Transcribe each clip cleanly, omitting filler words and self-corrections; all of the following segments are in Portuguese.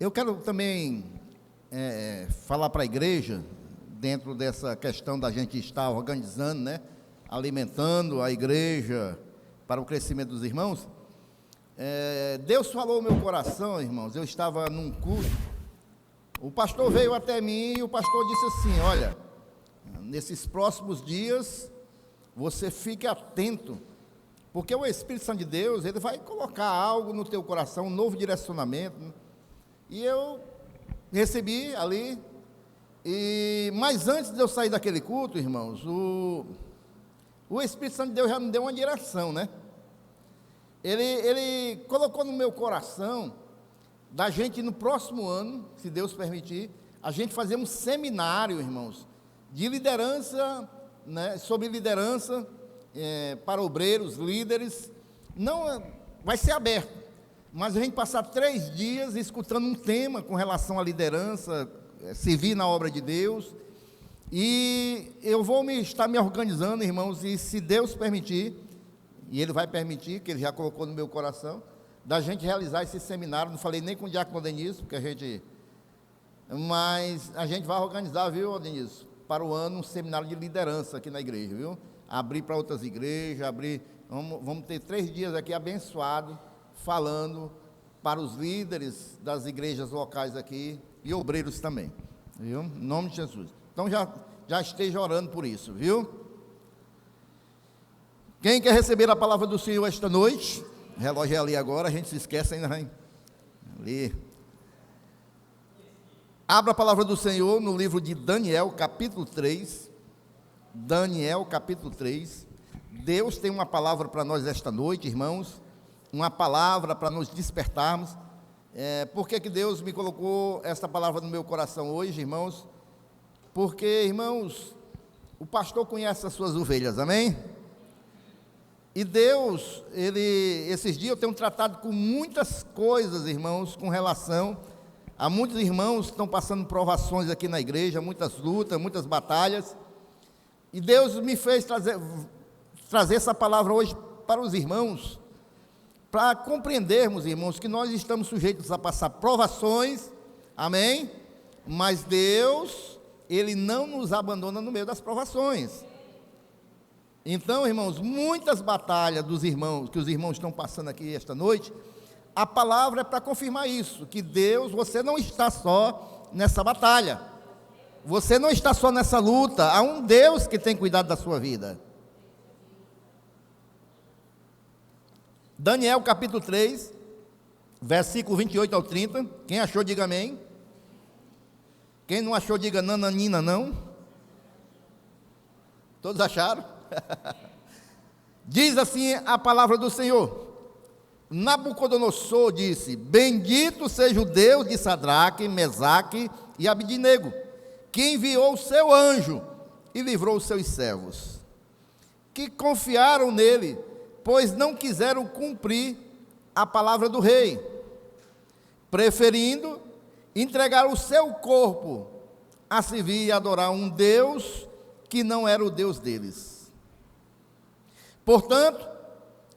Eu quero também falar para a igreja, dentro dessa questão da gente estar organizando, né, alimentando a igreja para o crescimento dos irmãos. Deus falou no meu coração, irmãos. Eu estava num culto, o pastor veio até mim e o pastor disse assim: olha, nesses próximos dias, você fique atento, porque o Espírito Santo de Deus, ele vai colocar algo no teu coração, um novo direcionamento, né? E eu recebi ali, mas antes de eu sair daquele culto, irmãos, o Espírito Santo de Deus já me deu uma direção, né? Ele colocou no meu coração, da gente no próximo ano, se Deus permitir, a gente fazer um seminário, irmãos, de liderança, né, sobre liderança, para obreiros, líderes. Não vai ser aberto, mas a gente passar 3 dias escutando um tema com relação à liderança, servir na obra de Deus. E eu vou estar me organizando, irmãos, e se Deus permitir, e Ele vai permitir, que Ele já colocou no meu coração, da gente realizar esse seminário. Não falei nem com o diácono Denício, mas a gente vai organizar, viu, Denício, para o ano, um seminário de liderança aqui na igreja, viu? Abrir para outras igrejas, vamos ter 3 dias aqui abençoados, falando para os líderes das igrejas locais aqui, e obreiros também, viu? Em nome de Jesus. Então já esteja orando por isso, viu? Quem quer receber a palavra do Senhor esta noite? O relógio é ali agora, a gente se esquece ainda, hein? Ali. Abra a palavra do Senhor no livro de Daniel, capítulo 3. Daniel, capítulo 3. Deus tem uma palavra para nós esta noite, irmãos. Uma palavra para nos despertarmos. Por que Deus me colocou esta palavra no meu coração hoje, irmãos? Porque, irmãos, o pastor conhece as suas ovelhas, amém? E Deus, esses dias eu tenho tratado com muitas coisas, irmãos, com relação a muitos irmãos que estão passando provações aqui na igreja, muitas lutas, muitas batalhas. E Deus me fez trazer essa palavra hoje para os irmãos, para compreendermos, irmãos, que nós estamos sujeitos a passar provações, amém? Mas Deus, Ele não nos abandona no meio das provações. Então, irmãos, muitas batalhas dos irmãos, que os irmãos estão passando aqui esta noite, a palavra é para confirmar isso, que Deus, você não está só nessa batalha, você não está só nessa luta, há um Deus que tem cuidado da sua vida. Daniel capítulo 3, versículo 28 ao 30, quem achou diga amém, quem não achou diga nananina não, todos acharam? Diz assim a palavra do Senhor: Nabucodonosor disse: bendito seja o Deus de Sadraque, Mesaque e Abidnego, que enviou o seu anjo e livrou os seus servos, que confiaram nele, pois não quiseram cumprir a palavra do rei, preferindo entregar o seu corpo a servir e adorar um Deus que não era o Deus deles. Portanto,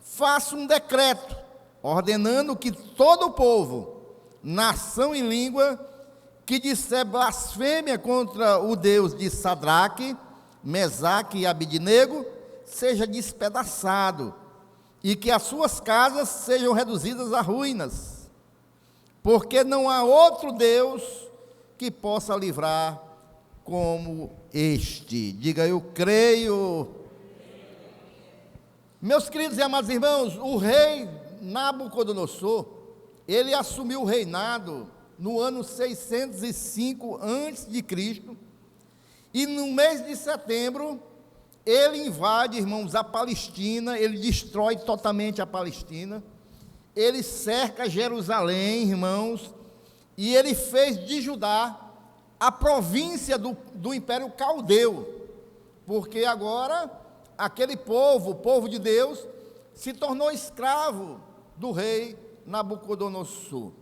faço um decreto, ordenando que todo o povo, nação e língua, que disser blasfêmia contra o Deus de Sadraque, Mesaque e Abidnego, seja despedaçado, e que as suas casas sejam reduzidas a ruínas, porque não há outro Deus que possa livrar como este. Diga: eu creio. Meus queridos e amados irmãos, o rei Nabucodonosor, ele assumiu o reinado no ano 605 a.C., e no mês de setembro, ele invade, irmãos, a Palestina, ele destrói totalmente a Palestina, ele cerca Jerusalém, irmãos, e ele fez de Judá a província do Império Caldeu, porque agora aquele povo, o povo de Deus, se tornou escravo do rei Nabucodonosor.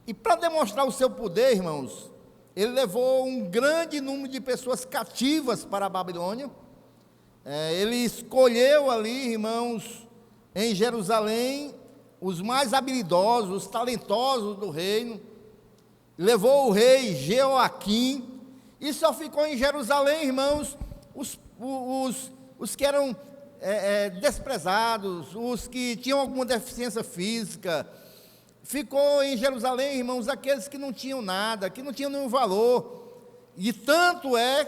E para demonstrar o seu poder, irmãos, ele levou um grande número de pessoas cativas para a Babilônia. Ele escolheu ali, irmãos, em Jerusalém, os mais habilidosos, os talentosos do reino, levou o rei Jeoaquim, e só ficou em Jerusalém, irmãos, os que eram desprezados, os que tinham alguma deficiência física. Ficou em Jerusalém, irmãos, aqueles que não tinham nada, que não tinham nenhum valor. E tanto é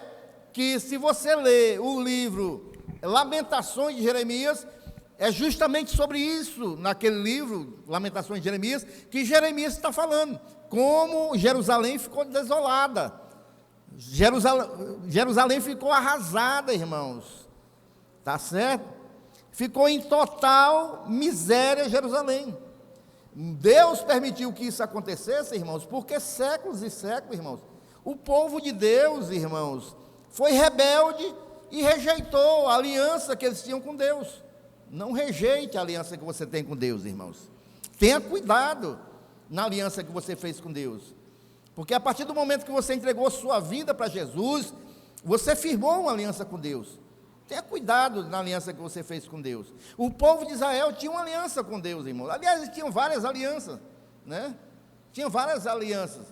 que, se você ler o livro Lamentações de Jeremias, é justamente sobre isso, naquele livro, Lamentações de Jeremias, que Jeremias está falando, como Jerusalém ficou desolada, Jerusalém ficou arrasada, irmãos, tá certo? Ficou em total miséria Jerusalém. Deus permitiu que isso acontecesse, irmãos, porque séculos e séculos, irmãos, o povo de Deus, irmãos, foi rebelde e rejeitou a aliança que eles tinham com Deus. Não rejeite a aliança que você tem com Deus, irmãos. Tenha cuidado na aliança que você fez com Deus, porque a partir do momento que você entregou sua vida para Jesus, você firmou uma aliança com Deus. Tenha cuidado na aliança que você fez com Deus. O povo de Israel tinha uma aliança com Deus, irmão. Aliás, eles tinham várias alianças, né? Tinham várias alianças.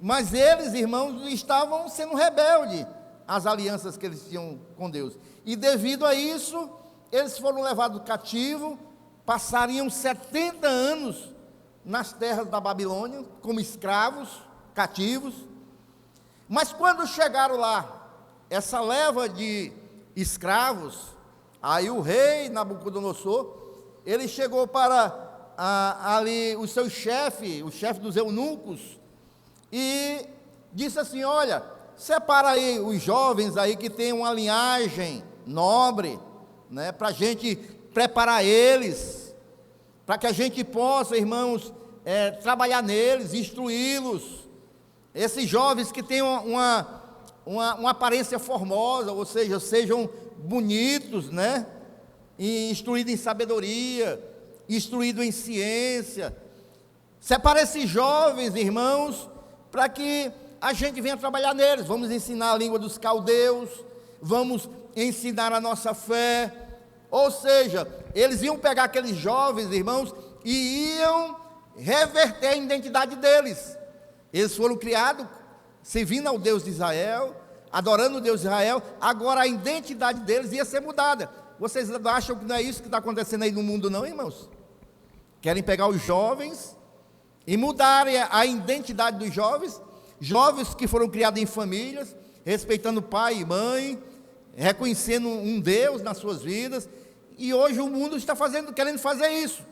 Mas eles, irmãos, estavam sendo rebeldes às alianças que eles tinham com Deus. E devido a isso, eles foram levados cativo, passariam 70 anos nas terras da Babilônia, como escravos, cativos. Mas quando chegaram lá, essa leva de escravos, aí o rei Nabucodonosor, ele chegou para ali o seu chefe, o chefe dos eunucos, e disse assim: olha, separa aí os jovens aí que têm uma linhagem nobre, né, para a gente preparar eles, para que a gente possa, irmãos, trabalhar neles, instruí-los. Esses jovens que têm uma aparência formosa, ou seja, sejam bonitos, né? E instruídos em sabedoria, instruídos em ciência. Separa esses jovens, irmãos, para que a gente venha trabalhar neles. Vamos ensinar a língua dos caldeus, vamos ensinar a nossa fé. Ou seja, eles iam pegar aqueles jovens, irmãos, e iam reverter a identidade deles. Eles foram criados servindo ao Deus de Israel, adorando o Deus de Israel. Agora a identidade deles ia ser mudada. Vocês acham que não é isso que está acontecendo aí no mundo, não, irmãos? Querem pegar os jovens e mudarem a identidade dos jovens, jovens que foram criados em famílias, respeitando pai e mãe, reconhecendo um Deus nas suas vidas. E hoje o mundo está querendo fazer isso,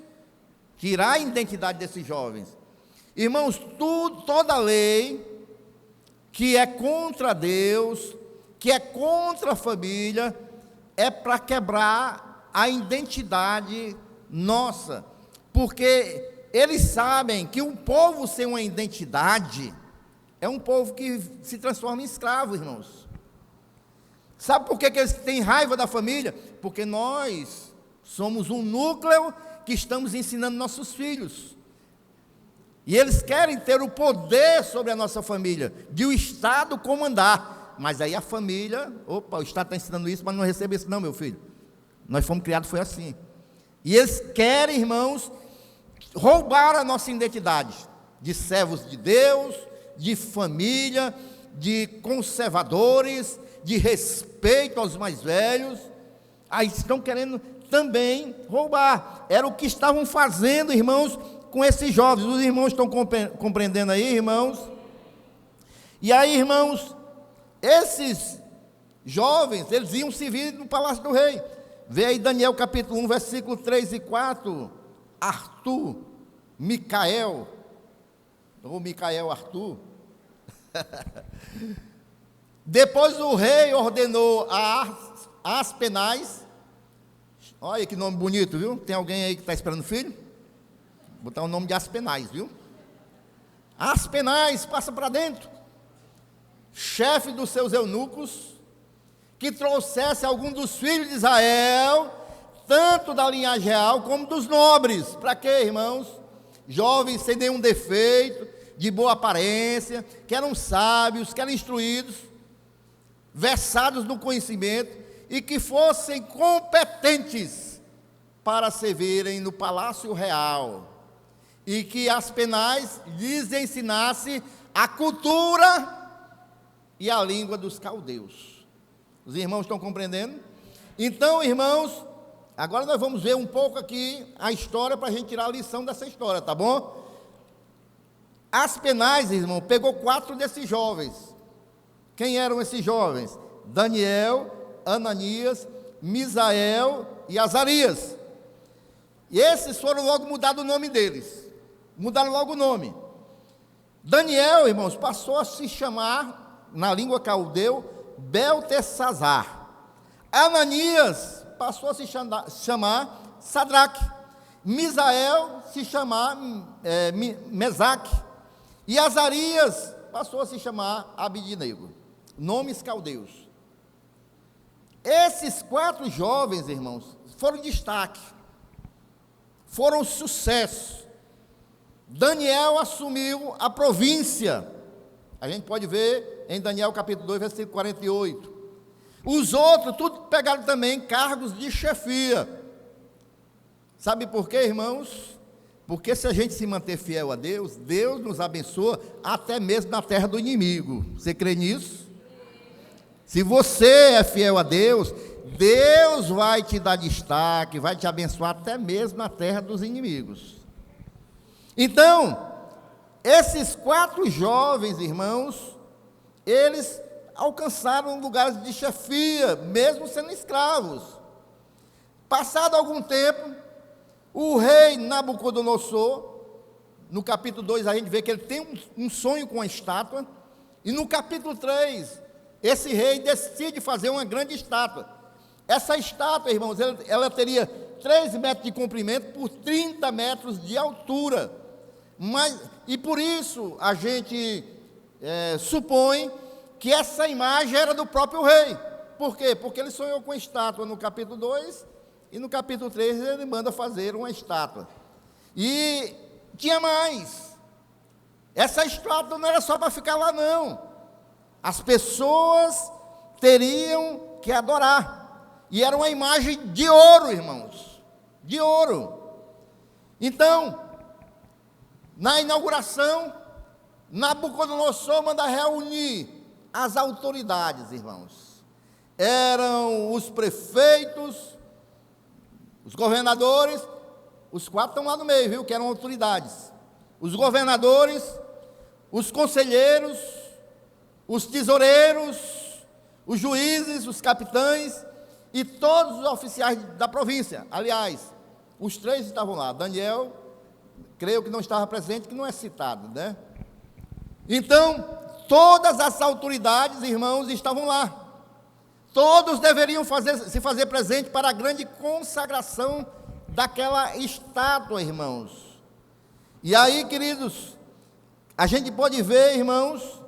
tirar a identidade desses jovens. Irmãos, toda lei que é contra Deus, que é contra a família, é para quebrar a identidade nossa, porque eles sabem que um povo sem uma identidade é um povo que se transforma em escravo, irmãos. Sabe por que eles têm raiva da família? Porque nós somos um núcleo que estamos ensinando nossos filhos. E eles querem ter o poder sobre a nossa família, de o Estado comandar. Mas aí a família, opa, o Estado está ensinando isso, mas não recebe isso não, meu filho. Nós fomos criados, foi assim. E eles querem, irmãos, roubar a nossa identidade, de servos de Deus, de família, de conservadores, de respeito aos mais velhos. Aí estão querendo também roubar. Era o que estavam fazendo, irmãos, com esses jovens. Os irmãos estão compreendendo aí, irmãos? E aí, irmãos, esses jovens, eles iam servir no palácio do rei. Vê aí Daniel capítulo 1, versículo 3 e 4. Arthur, Micael, ou Micael Arthur. Depois o rei ordenou a Aspenaz. Olha que nome bonito, viu? Tem alguém aí que está esperando filho? Vou botar o nome de Aspenaz, viu? Aspenaz, passa para dentro. Chefe dos seus eunucos, que trouxesse algum dos filhos de Israel, tanto da linhagem real como dos nobres. Para quê, irmãos? Jovens sem nenhum defeito, de boa aparência, que eram sábios, que eram instruídos, versados no conhecimento, e que fossem competentes para servirem no palácio real, e que Aspenaz lhes ensinasse a cultura e a língua dos caldeus. Os irmãos estão compreendendo? Então, irmãos, agora nós vamos ver um pouco aqui a história, para a gente tirar a lição dessa história, tá bom? Aspenaz, irmão, pegou 4 desses jovens. Quem eram esses jovens? Daniel, Ananias, Misael e Azarias. E esses foram logo mudados o nome deles. Mudaram logo o nome. Daniel, irmãos, passou a se chamar, na língua caldeu, Beltesazar. Ananias passou a se chamar Sadraque. Misael se chamar Mesaque. E Azarias passou a se chamar Abidnego. Nomes caldeus. Esses 4 jovens, irmãos, foram destaque. Foram sucesso. Daniel assumiu a província. A gente pode ver em Daniel capítulo 2, versículo 48. Os outros, tudo pegaram também cargos de chefia. Sabe por quê, irmãos? Porque se a gente se manter fiel a Deus, Deus nos abençoa até mesmo na terra do inimigo. Você crê nisso? Se você é fiel a Deus, Deus vai te dar destaque, vai te abençoar até mesmo na terra dos inimigos. Então, esses 4 jovens, irmãos, eles alcançaram lugares de chefia, mesmo sendo escravos. Passado algum tempo, o rei Nabucodonosor, no capítulo 2 a gente vê que ele tem um sonho com a estátua, e no capítulo 3, esse rei decide fazer uma grande estátua. Essa estátua, irmãos, ela teria 3 metros de comprimento por 30 metros de altura. E por isso a gente supõe que essa imagem era do próprio rei. Por quê? Porque ele sonhou com a estátua no capítulo 2, e no capítulo 3 ele manda fazer uma estátua. E tinha mais. Essa estátua não era só para ficar lá, não. As pessoas teriam que adorar. E era uma imagem de ouro, irmãos. De ouro. Então, na inauguração, Nabucodonosor manda reunir as autoridades, irmãos. Eram os prefeitos, os governadores, os 4 estão lá no meio, viu, que eram autoridades. Os governadores, os conselheiros, os tesoureiros, os juízes, os capitães e todos os oficiais da província. Aliás, os 3 estavam lá. Daniel, creio que não estava presente, que não é citado, né? Então, todas as autoridades, irmãos, estavam lá. Todos deveriam se fazer presente para a grande consagração daquela estátua, irmãos. E aí, queridos, a gente pode ver, irmãos,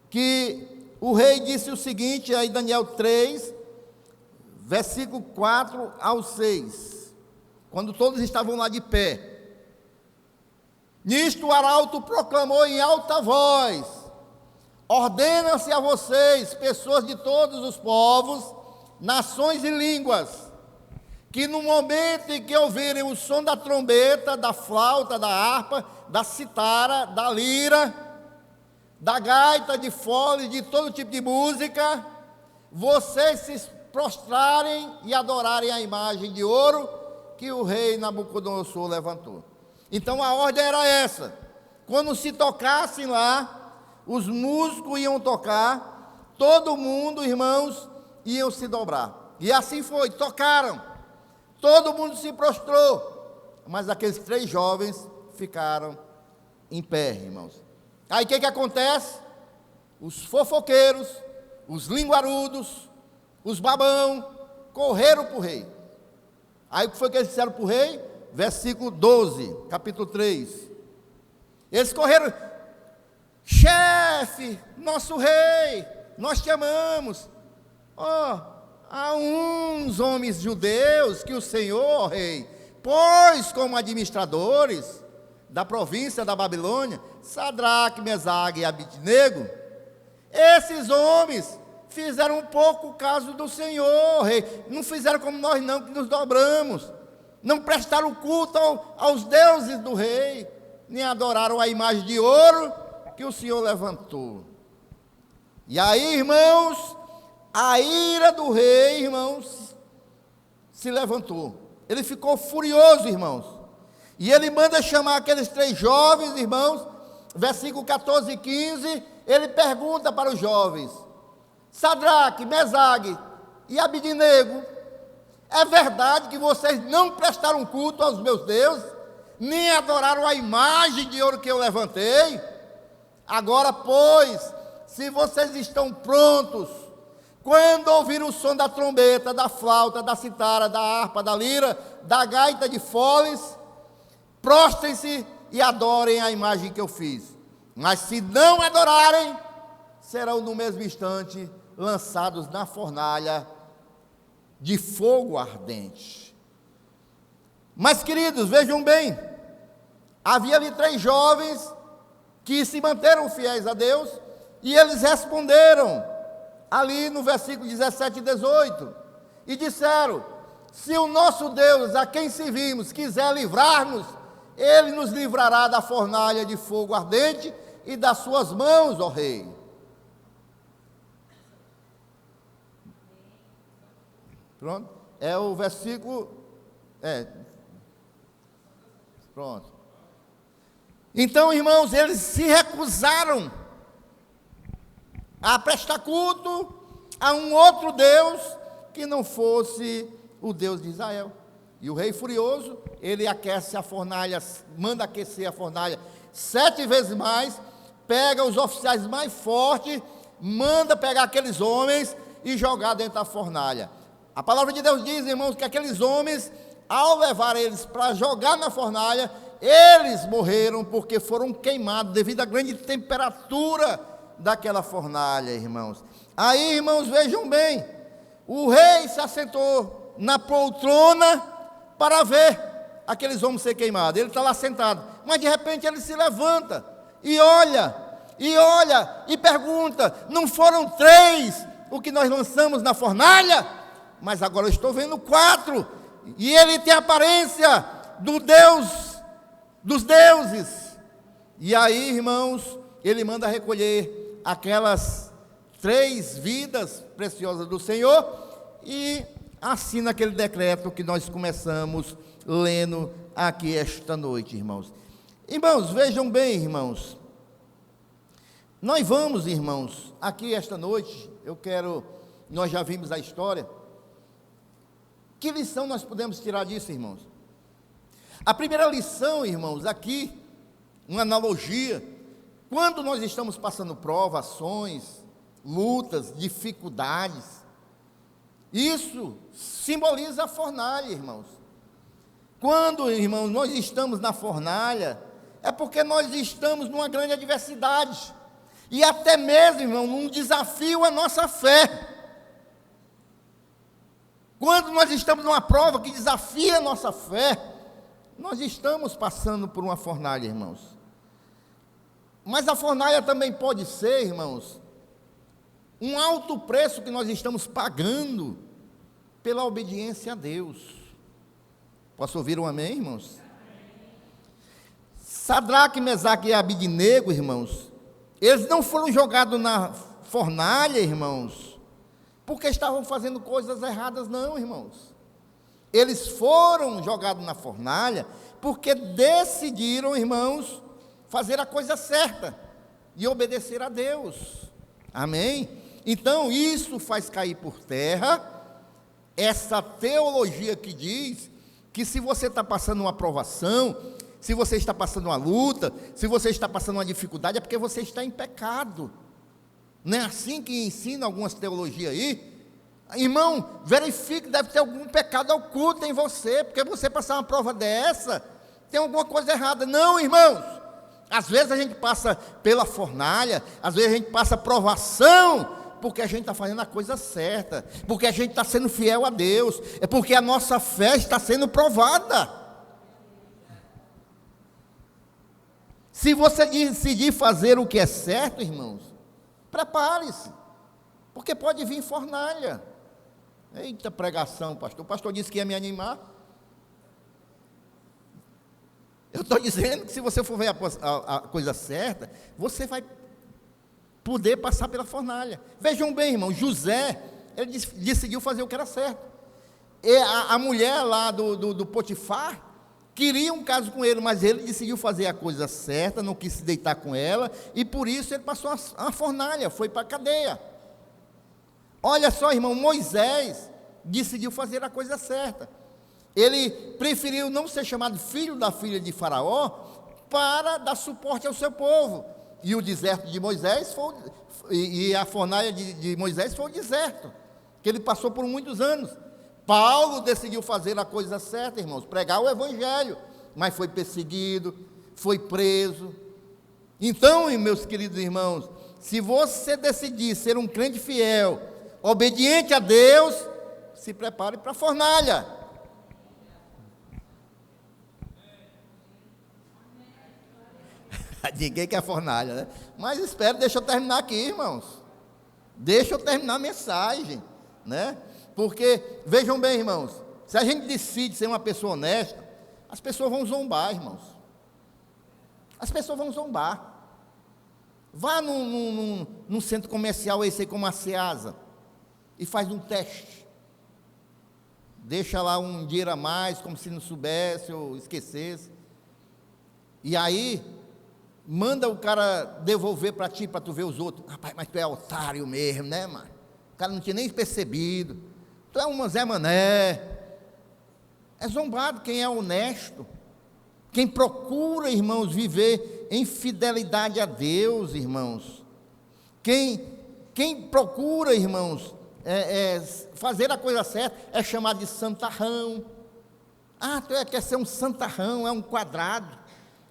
que o rei disse o seguinte, aí Daniel 3, versículo 4 ao 6, quando todos estavam lá de pé. Nisto o arauto proclamou em alta voz: ordena-se a vocês, pessoas de todos os povos, nações e línguas, que no momento em que ouvirem o som da trombeta, da flauta, da harpa, da citara, da lira, da gaita, de fole, de todo tipo de música, vocês se prostrarem e adorarem a imagem de ouro que o rei Nabucodonosor levantou. Então a ordem era essa: quando se tocassem lá, os músicos iam tocar, todo mundo, irmãos, iam se dobrar. E assim foi, tocaram, todo mundo se prostrou, mas aqueles 3 jovens ficaram em pé, irmãos. Aí o que acontece? Os fofoqueiros, os linguarudos, os babão, correram para o rei. Aí o que foi que eles disseram para o rei? Versículo 12, capítulo 3. Eles correram: chefe, nosso rei, nós te amamos. Há uns homens judeus que o Senhor, rei, pôs como administradores da província da Babilônia, Sadraque, Mesaque e Abidnego. Esses homens fizeram um pouco caso do Senhor, rei. Não fizeram como nós não, que nos dobramos. Não prestaram culto aos deuses do rei, nem adoraram a imagem de ouro que o Senhor levantou. E aí, irmãos, a ira do rei, irmãos, se levantou. Ele ficou furioso, irmãos. E ele manda chamar aqueles 3 jovens, irmãos, versículo 14 e 15, ele pergunta para os jovens: Sadraque, Mesague e Abidnego, é verdade que vocês não prestaram culto aos meus deuses, nem adoraram a imagem de ouro que eu levantei? Agora, pois, se vocês estão prontos, quando ouvir o som da trombeta, da flauta, da citara, da harpa, da lira, da gaita de foles, prostrem-se e adorem a imagem que eu fiz. Mas se não adorarem, serão no mesmo instante lançados na fornalha de fogo ardente. Mas, queridos, vejam bem, havia ali 3 jovens que se manteram fiéis a Deus, e eles responderam, ali no versículo 17 e 18, e disseram: se o nosso Deus, a quem servimos, quiser livrar-nos, Ele nos livrará da fornalha de fogo ardente e das suas mãos, ó rei. Pronto, é o versículo, pronto. Então, irmãos, eles se recusaram a prestar culto a um outro Deus que não fosse o Deus de Israel. E o rei furioso, ele aquece a fornalha, manda aquecer a fornalha 7 vezes mais, pega os oficiais mais fortes, manda pegar aqueles homens e jogar dentro da fornalha. A palavra de Deus diz, irmãos, que aqueles homens, ao levar eles para jogar na fornalha, eles morreram porque foram queimados devido à grande temperatura daquela fornalha, irmãos. Aí, irmãos, vejam bem, o rei se assentou na poltrona para ver aqueles homens ser queimados. Ele está lá sentado, mas de repente ele se levanta e olha e pergunta: não foram 3 o que nós lançamos na fornalha? Mas agora eu estou vendo 4, e ele tem a aparência do Deus dos deuses. E aí, irmãos, ele manda recolher aquelas 3 vidas preciosas do Senhor e assina aquele decreto que nós começamos lendo aqui esta noite, irmãos. Irmãos, vejam bem, irmãos, nós vamos, irmãos, aqui esta noite, nós já vimos a história. Que lição nós podemos tirar disso, irmãos? A primeira lição, irmãos, aqui, uma analogia, quando nós estamos passando provações, lutas, dificuldades, isso simboliza a fornalha, irmãos. Quando, irmãos, nós estamos na fornalha, é porque nós estamos numa grande adversidade, e até mesmo, irmão, num desafio à nossa fé. Quando nós estamos numa prova que desafia a nossa fé, nós estamos passando por uma fornalha, irmãos. Mas a fornalha também pode ser, irmãos, um alto preço que nós estamos pagando pela obediência a Deus. Posso ouvir um amém, irmãos? Sadraque, Mesaque e Abidnego, irmãos, eles não foram jogados na fornalha, irmãos, porque estavam fazendo coisas erradas, não, irmãos. Eles foram jogados na fornalha porque decidiram, irmãos, fazer a coisa certa e obedecer a Deus. Amém? Então, isso faz cair por terra essa teologia que diz que se você está passando uma provação, se você está passando uma luta, se você está passando uma dificuldade, é porque você está em pecado. Não é assim que ensina algumas teologias aí? Irmão, verifique, deve ter algum pecado oculto em você, porque você passar uma prova dessa, tem alguma coisa errada. Não, irmãos, às vezes a gente passa pela fornalha, às vezes a gente passa provação, porque a gente está fazendo a coisa certa, porque a gente está sendo fiel a Deus, é porque a nossa fé está sendo provada. Se você decidir fazer o que é certo, irmãos, prepare-se. Porque pode vir fornalha. Eita pregação, pastor. O pastor disse que ia me animar. Eu estou dizendo que se você for ver a coisa certa, você vai poder passar pela fornalha. Vejam bem, irmão, José, ele decidiu fazer o que era certo. E a mulher lá do Potifar queria um caso com ele, mas ele decidiu fazer a coisa certa, não quis se deitar com ela, e por isso ele passou a fornalha, foi para a cadeia. Olha só, irmão, Moisés decidiu fazer a coisa certa. Ele preferiu não ser chamado filho da filha de Faraó para dar suporte ao seu povo. E o deserto de Moisés e a fornalha de Moisés foi o deserto, que ele passou por muitos anos. Paulo decidiu fazer a coisa certa, irmãos, pregar o evangelho, mas foi perseguido, foi preso. Então, meus queridos irmãos, se você decidir ser um crente fiel, obediente a Deus, se prepare para a fornalha. Ninguém quer fornalha, né? Mas espera, deixa eu terminar aqui, irmãos. Deixa eu terminar a mensagem, né? Porque, vejam bem, irmãos, se a gente decide ser uma pessoa honesta, as pessoas vão zombar, irmãos. As pessoas vão zombar. Vá num centro comercial, esse aí como a Ceasa, e faz um teste. Deixa lá um dinheiro a mais, como se não soubesse ou esquecesse. E aí, manda o cara devolver para ti, para tu ver os outros. Rapaz, mas tu é otário mesmo, né, mano? O cara não tinha nem percebido. Tu é um Zé Mané. É zombado quem é honesto. Quem procura, irmãos, viver em fidelidade a Deus, irmãos. Quem procura, irmãos, fazer a coisa certa, é chamado de santarrão. Ah, tu quer ser um santarrão, é um quadrado.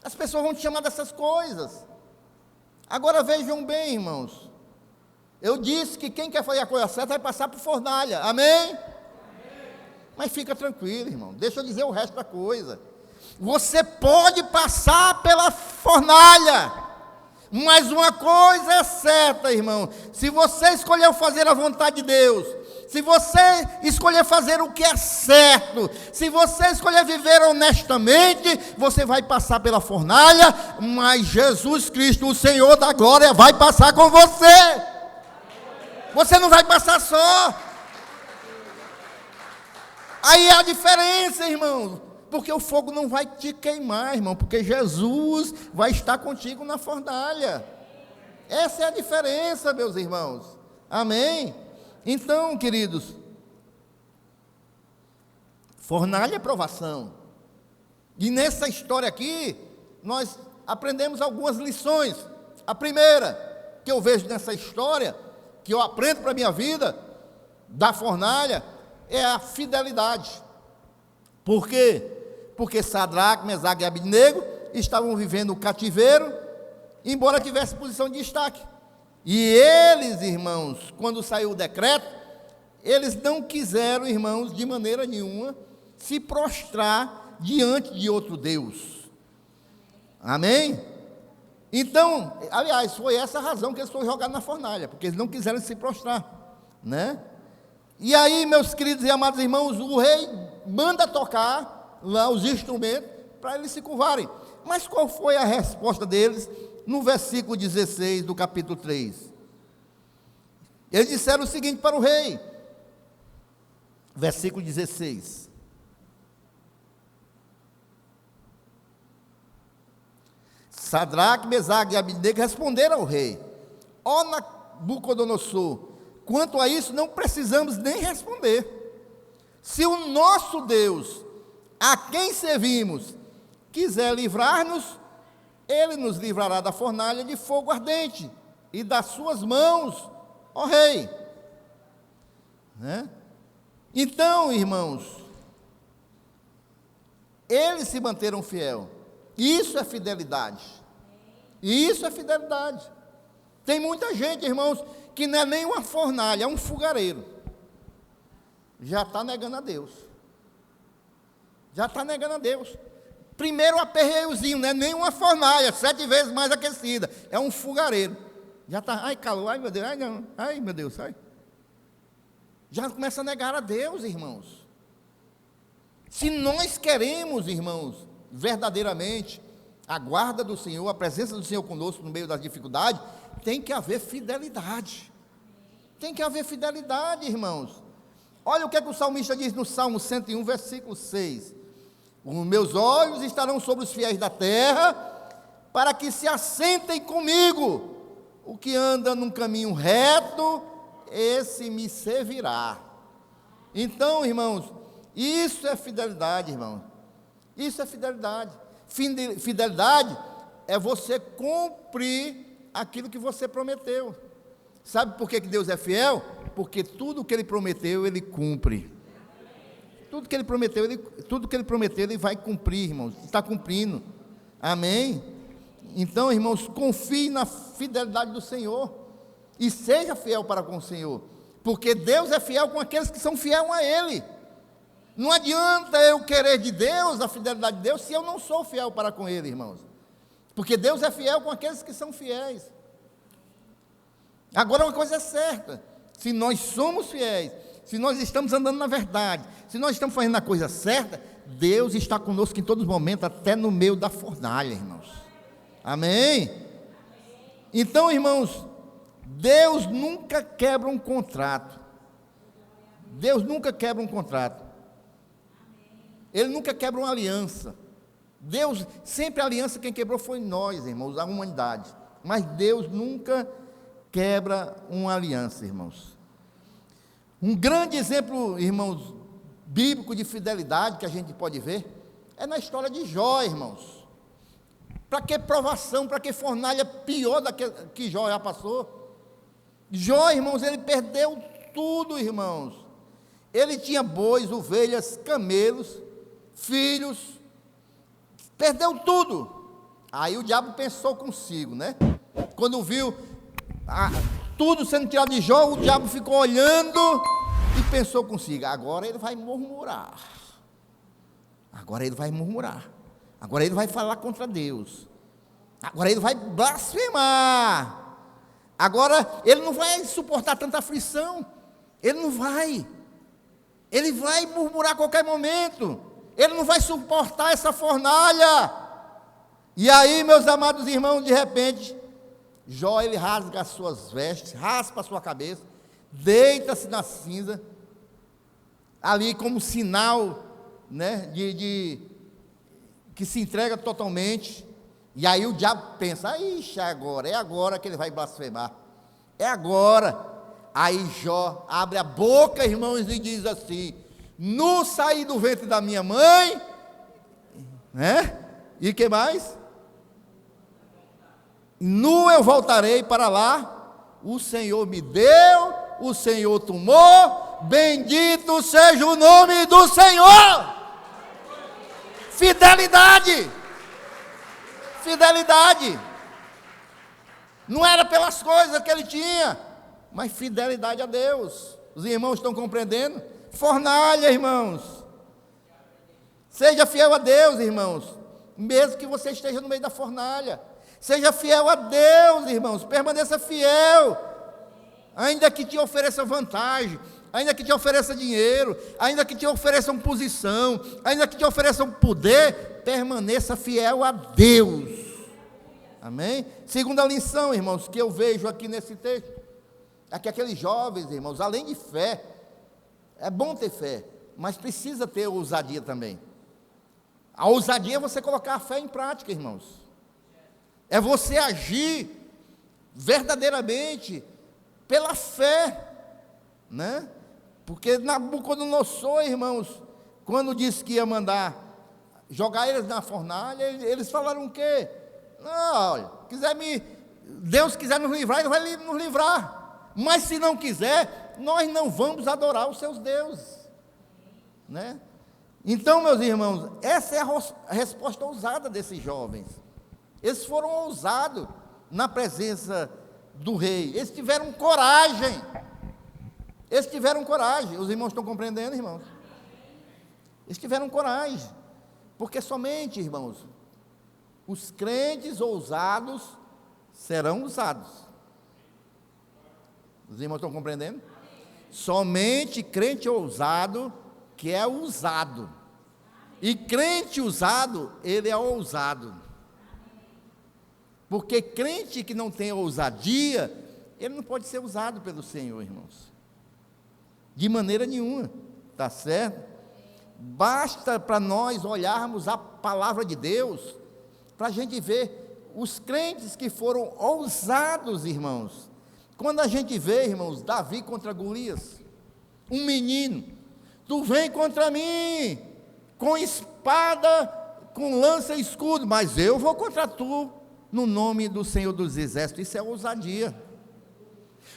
As pessoas vão te chamar dessas coisas. Agora vejam bem, irmãos. Eu disse que quem quer fazer a coisa certa vai passar por fornalha. Amém? Amém. Mas fica tranquilo, irmão. Deixa eu dizer o resto da coisa. Você pode passar pela fornalha. Mas uma coisa é certa, irmão. Se você escolher fazer a vontade de Deus, se você escolher fazer o que é certo, se você escolher viver honestamente, você vai passar pela fornalha, mas Jesus Cristo, o Senhor da glória, vai passar com você. Você não vai passar só. Aí é a diferença, irmão. Porque o fogo não vai te queimar, irmão. Porque Jesus vai estar contigo na fornalha. Essa é a diferença, meus irmãos. Amém? Então, queridos, fornalha é provação. E nessa história aqui, nós aprendemos algumas lições. A primeira que eu vejo nessa história, que eu aprendo para a minha vida, da fornalha, é a fidelidade. Por quê? Porque Sadraque, Mesaque e Abednego estavam vivendo o cativeiro, embora tivessem posição de destaque. E eles, irmãos, quando saiu o decreto, eles não quiseram, irmãos, de maneira nenhuma, se prostrar diante de outro Deus. Amém? Então, aliás, foi essa a razão que eles foram jogados na fornalha, porque eles não quiseram se prostrar, né? E aí, meus queridos e amados irmãos, o rei manda tocar lá os instrumentos para eles se curvarem. Mas qual foi a resposta deles no versículo 16 do capítulo 3? Eles disseram o seguinte para o rei, versículo 16: Sadraque, Mesaque e Abednego responderam ao rei: ó Nabucodonosor, quanto a isso não precisamos nem responder. Se o nosso Deus, a quem servimos, quiser livrar-nos, ele nos livrará da fornalha de fogo ardente e das suas mãos, ó rei. Né? Então, irmãos, eles se manteram fiel. Isso é fidelidade. Isso é fidelidade. Tem muita gente, irmãos, que não é nem uma fornalha, é um fogareiro. Já está negando a Deus. Já está negando a Deus. Primeiro aperreiozinho, não é nem uma fornalha, 7 vezes mais aquecida. É um fogareiro. Já está, ai calor, ai meu Deus, ai não, ai meu Deus, ai. já começa a negar a Deus, irmãos. Se nós queremos, irmãos, verdadeiramente, a guarda do Senhor, a presença do Senhor conosco no meio das dificuldades, tem que haver fidelidade. Tem que haver fidelidade, irmãos. Olha o que o salmista diz no Salmo 101, versículo 6. Os meus olhos estarão sobre os fiéis da terra, para que se assentem comigo. O que anda num caminho reto, esse me servirá. Então, irmãos, isso é fidelidade, irmão. Isso é fidelidade. Fidelidade é você cumprir aquilo que você prometeu. Sabe por que Deus é fiel? Porque tudo que Ele prometeu, Ele cumpre. Tudo que Ele prometeu, Ele vai cumprir, irmãos. Está cumprindo. Amém? Então, irmãos, confie na fidelidade do Senhor. E seja fiel para com o Senhor. Porque Deus é fiel com aqueles que são fiéis a Ele. Não adianta eu querer de Deus, a fidelidade de Deus, se eu não sou fiel para com Ele, irmãos. Porque Deus é fiel com aqueles que são fiéis. Agora uma coisa é certa, se nós somos fiéis, se nós estamos andando na verdade, se nós estamos fazendo a coisa certa, Deus está conosco em todos os momentos, até no meio da fornalha, irmãos. Amém? Então, irmãos, Deus nunca quebra um contrato. Deus nunca quebra um contrato. Ele nunca quebra uma aliança. Deus, sempre a aliança quem quebrou foi nós, irmãos, a humanidade. Mas Deus nunca quebra uma aliança, irmãos. Um grande exemplo, irmãos, bíblico de fidelidade que a gente pode ver, é na história de Jó, irmãos. Para que provação, para que fornalha pior da que Jó já passou? Jó, irmãos, ele perdeu tudo, irmãos. Ele tinha bois, ovelhas, camelos, filhos, perdeu tudo. Aí o diabo pensou consigo, né? Quando viu tudo sendo tirado de Jó, o diabo ficou olhando e pensou consigo: agora ele vai murmurar. Agora ele vai murmurar. Agora ele vai falar contra Deus. Agora ele vai blasfemar. Agora ele não vai suportar tanta aflição. Ele não vai. Ele vai murmurar a qualquer momento. Ele não vai suportar essa fornalha. E aí, meus amados irmãos, de repente, Jó, ele rasga as suas vestes, raspa a sua cabeça, deita-se na cinza, ali como sinal, né, que se entrega totalmente. E aí o diabo pensa: ixi, é agora que ele vai blasfemar, é agora. Aí Jó abre a boca, irmãos, e diz assim: nu saí do ventre da minha mãe, né? E que mais? Nu eu voltarei para lá, o Senhor me deu, o Senhor tomou, bendito seja o nome do Senhor. Fidelidade, fidelidade, não era pelas coisas que ele tinha, mas fidelidade a Deus. Os irmãos estão compreendendo? Fornalha, irmãos, seja fiel a Deus, irmãos, mesmo que você esteja no meio da fornalha. Seja fiel a Deus, irmãos, permaneça fiel, ainda que te ofereça vantagem, ainda que te ofereça dinheiro, ainda que te ofereçam posição, ainda que te ofereçam poder, permaneça fiel a Deus. Amém? Segunda lição, irmãos, que eu vejo aqui nesse texto, é que aqueles jovens, irmãos, além de fé, é bom ter fé, mas precisa ter ousadia também. A ousadia é você colocar a fé em prática, irmãos. É você agir verdadeiramente pela fé, né? Porque Nabucodonosor, irmãos, quando disse que ia mandar jogar eles na fornalha, eles falaram o quê? Não, olha, Deus quiser nos livrar, Ele vai nos livrar. Mas se não quiser, nós não vamos adorar os seus deuses, né? Então, meus irmãos, essa é a resposta ousada desses jovens. Eles foram ousados na presença do rei. Eles tiveram coragem. Eles tiveram coragem. Os irmãos estão compreendendo, irmãos? Eles tiveram coragem. Porque somente, irmãos, os crentes ousados serão usados. Os irmãos estão compreendendo? Somente crente ousado que é usado. E crente usado, ele é ousado. Porque crente que não tem ousadia, ele não pode ser usado pelo Senhor, irmãos. De maneira nenhuma, tá certo? Basta para nós olharmos a palavra de Deus, para a gente ver os crentes que foram ousados, irmãos. Quando a gente vê, irmãos, Davi contra Golias, um menino, tu vem contra mim, com espada, com lança e escudo, mas eu vou contra tu, no nome do Senhor dos Exércitos. Isso é ousadia.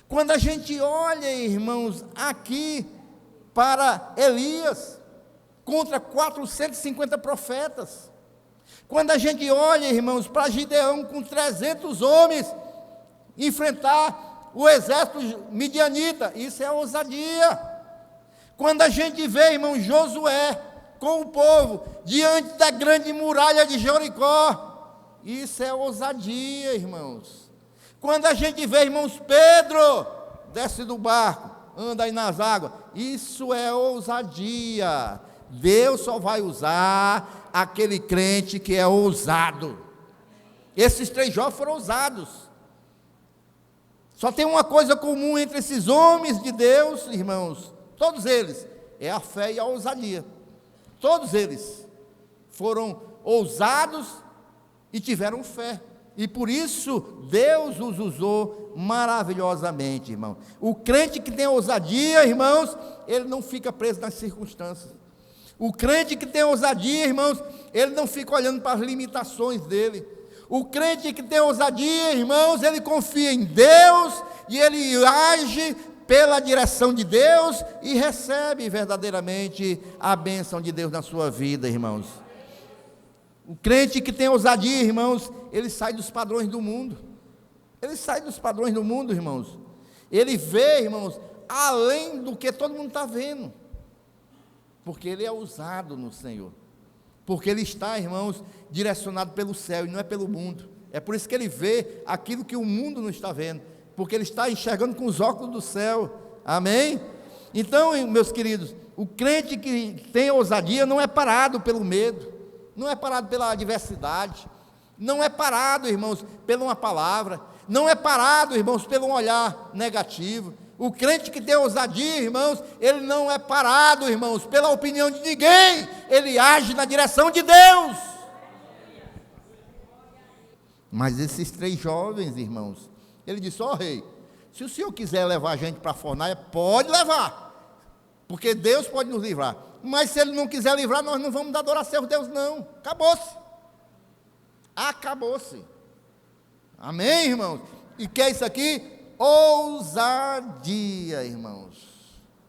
Quando a gente olha, irmãos, aqui para Elias, contra 450 profetas, quando a gente olha, irmãos, para Gideão com 300 homens, enfrentar o exército midianita, isso é ousadia. Quando a gente vê, irmão, Josué com o povo diante da grande muralha de Jericó, isso é ousadia, irmãos. Quando a gente vê, irmãos, Pedro desce do barco, anda aí nas águas, isso é ousadia. Deus só vai usar aquele crente que é ousado. Esses 3 jovens foram ousados. Só tem uma coisa comum entre esses homens de Deus, irmãos, todos eles, é a fé e a ousadia. Todos eles foram ousados e tiveram fé. E por isso Deus os usou maravilhosamente, irmão. O crente que tem ousadia, irmãos, ele não fica preso nas circunstâncias. O crente que tem ousadia, irmãos, ele não fica olhando para as limitações dele. O crente que tem ousadia, irmãos, ele confia em Deus e ele age pela direção de Deus e recebe verdadeiramente a bênção de Deus na sua vida, irmãos. O crente que tem ousadia, irmãos, ele sai dos padrões do mundo. Ele sai dos padrões do mundo, irmãos. Ele vê, irmãos, além do que todo mundo está vendo. Porque ele é ousado no Senhor. Porque ele está, irmãos, direcionado pelo céu e não é pelo mundo. É por isso que ele vê aquilo que o mundo não está vendo. Porque ele está enxergando com os óculos do céu. Amém? Então, meus queridos, o crente que tem ousadia não é parado pelo medo. Não é parado pela adversidade, não é parado, irmãos, pela uma palavra, não é parado, irmãos, pelo um olhar negativo. O crente que tem ousadia, irmãos, ele não é parado, irmãos, pela opinião de ninguém, ele age na direção de Deus. Mas esses 3 jovens, irmãos, ele disse: ó rei, se o senhor quiser levar a gente para a fornalha, pode levar, porque Deus pode nos livrar. Mas se ele não quiser livrar, nós não vamos dar adoração a Deus, não. Acabou-se. Acabou-se. Amém, irmãos? E que é isso aqui? Ousadia, irmãos.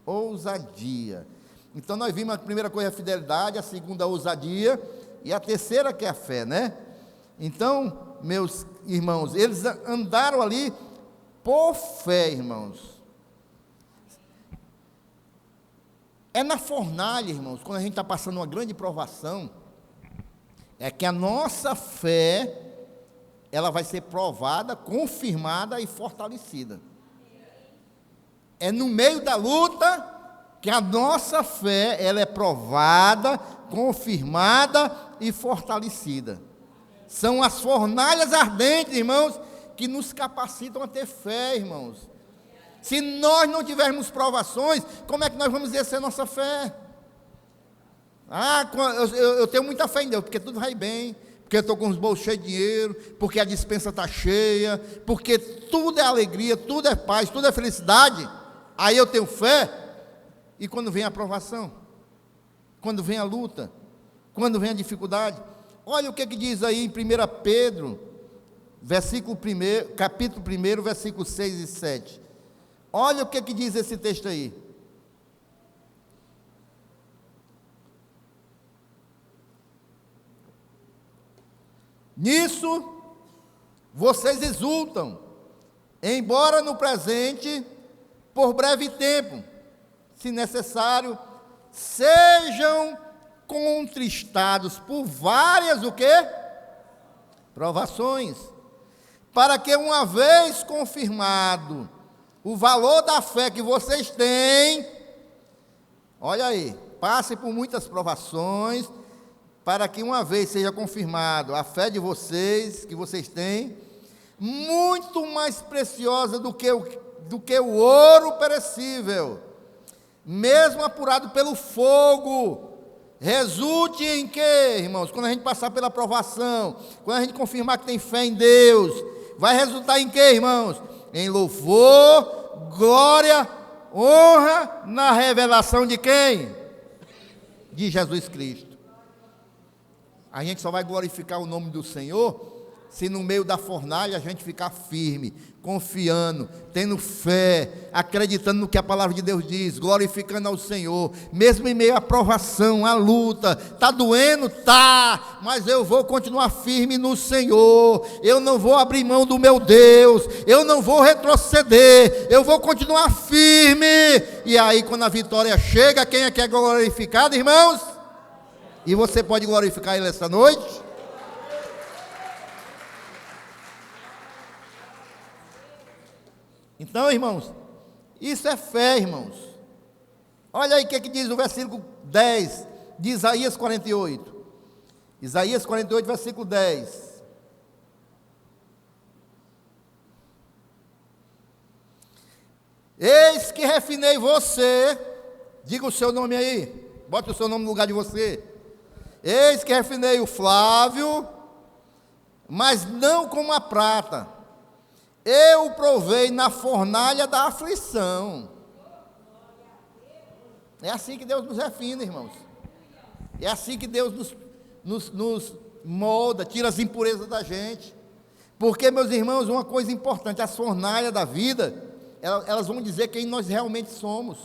Ousadia. Então nós vimos a primeira coisa, a fidelidade, a segunda, a ousadia, e a terceira que é a fé, né? Então, meus irmãos, eles andaram ali por fé, irmãos. É na fornalha, irmãos, quando a gente está passando uma grande provação, é que a nossa fé, ela vai ser provada, confirmada e fortalecida. É no meio da luta que a nossa fé, ela é provada, confirmada e fortalecida. São as fornalhas ardentes, irmãos, que nos capacitam a ter fé, irmãos. Se nós não tivermos provações, como é que nós vamos exercer nossa fé? Eu tenho muita fé em Deus, porque tudo vai bem, porque eu estou com os bolsos cheios de dinheiro, porque a despensa está cheia, porque tudo é alegria, tudo é paz, tudo é felicidade. Aí eu tenho fé. E quando vem a provação, quando vem a luta, quando vem a dificuldade, olha o que diz aí em 1 Pedro, capítulo 1, versículos 6 e 7. Olha o que diz esse texto aí. Nisso vocês exultam, embora no presente, por breve tempo, se necessário, sejam contristados por várias o quê? Provações, para que uma vez confirmado o valor da fé que vocês têm, olha aí, passe por muitas provações, para que uma vez seja confirmado a fé de vocês, que vocês têm, muito mais preciosa do que o ouro perecível, mesmo apurado pelo fogo, resulte em quê, irmãos? Quando a gente passar pela provação, quando a gente confirmar que tem fé em Deus, vai resultar em quê, irmãos? Em louvor, glória, honra, na revelação de quem? De Jesus Cristo. A gente só vai glorificar o nome do Senhor se no meio da fornalha a gente ficar firme, confiando, tendo fé, acreditando no que a palavra de Deus diz, glorificando ao Senhor, mesmo em meio à provação, à luta, está doendo? Tá, mas eu vou continuar firme no Senhor, eu não vou abrir mão do meu Deus, eu não vou retroceder, eu vou continuar firme, e aí quando a vitória chega, quem é que é glorificado, irmãos? E você pode glorificar Ele esta noite? Então, irmãos, isso é fé, irmãos. Olha aí o que diz o versículo 10 de Isaías 48. Isaías 48, versículo 10. Eis que refinei você, diga o seu nome aí, bote o seu nome no lugar de você. Eis que refinei o Flávio, mas não como a prata. Eu o provei na fornalha da aflição. É assim que Deus nos refina, irmãos. É assim que Deus nos molda, tira as impurezas da gente. Porque, meus irmãos, uma coisa importante, as fornalhas da vida, elas vão dizer quem nós realmente somos.